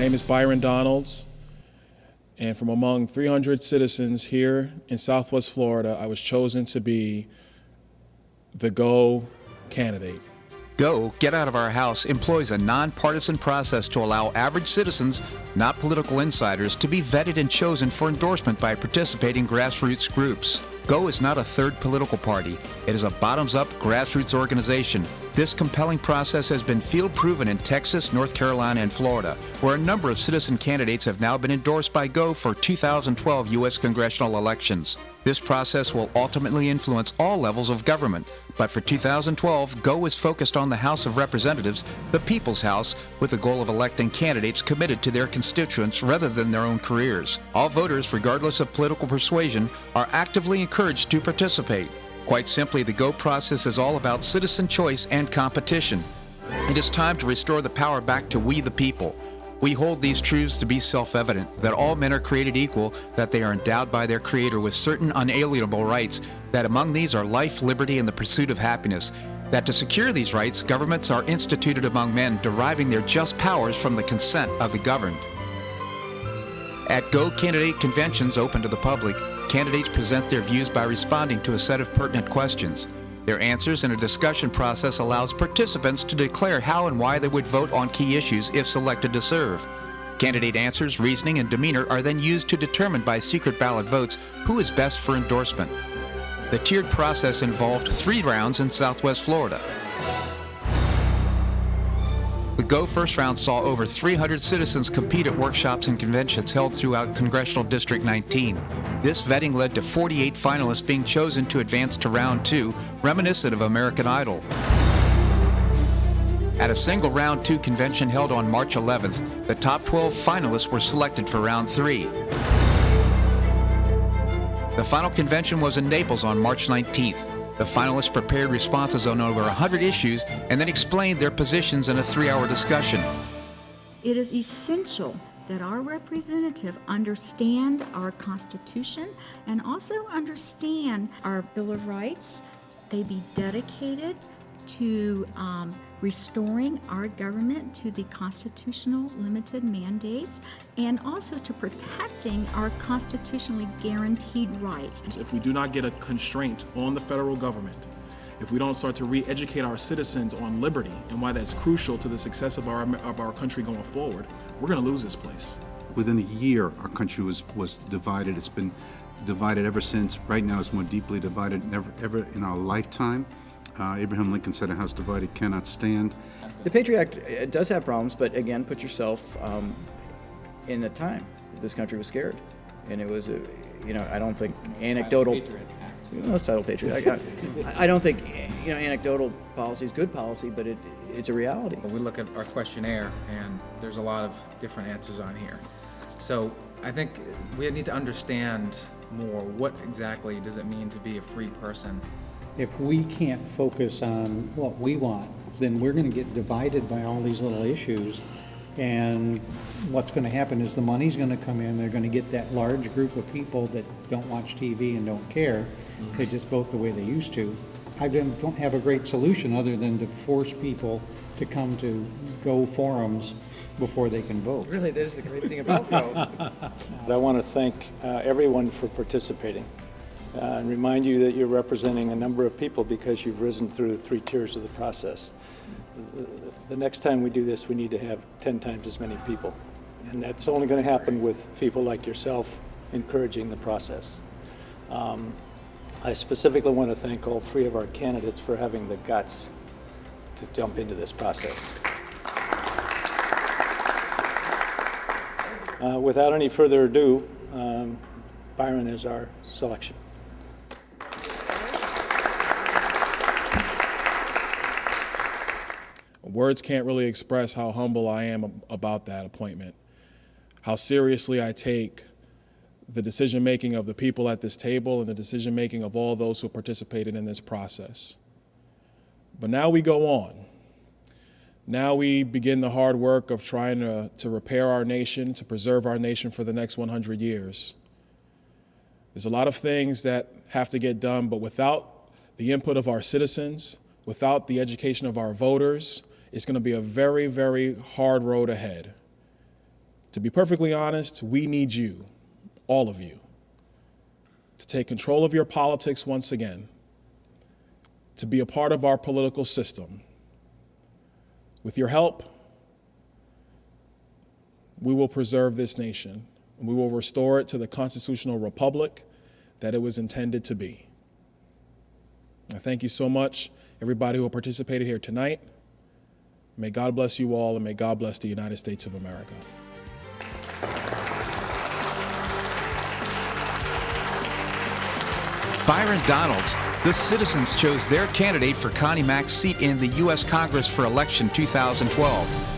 name is Byron Donalds, and from among 300 citizens here in Southwest Florida, I was chosen to be the Goooh candidate. Goooh, Get Out of Our House, employs a nonpartisan process to allow average citizens, not political insiders, to be vetted and chosen for endorsement by participating grassroots groups. Goooh is not a third political party. It is a bottoms-up grassroots organization. This compelling process has been field-proven in Texas, North Carolina, and Florida, where a number of citizen candidates have now been endorsed by Goooh for 2012 U.S. congressional elections. This process will ultimately influence all levels of government, but for 2012, Goooh is focused on the House of Representatives, the People's House, with the goal of electing candidates committed to their constituents rather than their own careers. All voters, regardless of political persuasion, are actively encouraged to participate. Quite simply, the Goooh process is all about citizen choice and competition. It is time to restore the power back to we the people. We hold these truths to be self-evident, that all men are created equal, that they are endowed by their Creator with certain unalienable rights, that among these are life, liberty, and the pursuit of happiness, that to secure these rights, governments are instituted among men, deriving their just powers from the consent of the governed. At Goooh candidate conventions open to the public, candidates present their views by responding to a set of pertinent questions. Their answers and a discussion process allows participants to declare how and why they would vote on key issues if selected to serve. Candidate answers, reasoning, and demeanor are then used to determine by secret ballot votes who is best for endorsement. The tiered process involved 3 rounds in Southwest Florida. The Goooh first round saw over 300 citizens compete at workshops and conventions held throughout Congressional District 19. This vetting led to 48 finalists being chosen to advance to round 2, reminiscent of American Idol. At a single round 2 convention held on March 11th, the top 12 finalists were selected for round 3. The final convention was in Naples on March 19th. The finalists prepared responses on over 100 issues and then explained their positions in a 3-hour discussion. It is essential that our representative understand our Constitution and also understand our Bill of Rights. They be dedicated to restoring our government to the constitutional limited mandates and also to protecting our constitutionally guaranteed rights. If we do not get a constraint on the federal government, if we don't start to re-educate our citizens on liberty and why that's crucial to the success of our country going forward, we're going to lose this place. Within a year, our country was divided. It's been divided ever since. Right now, it's more deeply divided than ever in our lifetime. Abraham Lincoln said, "A house divided cannot stand." The Patriot Act does have problems, but again, put yourself in the time this country was scared, and it was I don't think anecdotal. No, it's titled Patriot Act. I don't think anecdotal policy is good policy, but it's a reality. We look at our questionnaire, and there's a lot of different answers on here. So I think we need to understand more what exactly does it mean to be a free person. If we can't focus on what we want, then we're going to get divided by all these little issues. And what's going to happen is the money's going to come in. They're going to get that large group of people that don't watch TV and don't care. They just vote the way they used to. I don't have a great solution other than to force people to come to Goooh forums before they can vote. Really, that is the great thing about Goooh. I want to thank everyone for participating. And remind you that you're representing a number of people because you've risen through the 3 tiers of the process. The next time we do this, we need to have 10 times as many people. And that's only going to happen with people like yourself encouraging the process. I specifically want to thank all 3 of our candidates for having the guts to jump into this process. Without any further ado, Byron is our selection. Words can't really express how humble I am about that appointment, how seriously I take the decision-making of the people at this table and the decision-making of all those who participated in this process. But now we go on. Now we begin the hard work of trying to repair our nation, to preserve our nation for the next 100 years. There's a lot of things that have to get done, but without the input of our citizens, without the education of our voters, it's going to be a very, very hard road ahead. To be perfectly honest, we need you, all of you, to take control of your politics once again, to be a part of our political system. With your help, we will preserve this nation, and we will restore it to the constitutional republic that it was intended to be. I thank you so much, everybody who participated here tonight. May God bless you all, and may God bless the United States of America. Byron Donalds, the citizens chose their candidate for Connie Mack's seat in the U.S. Congress for election 2012.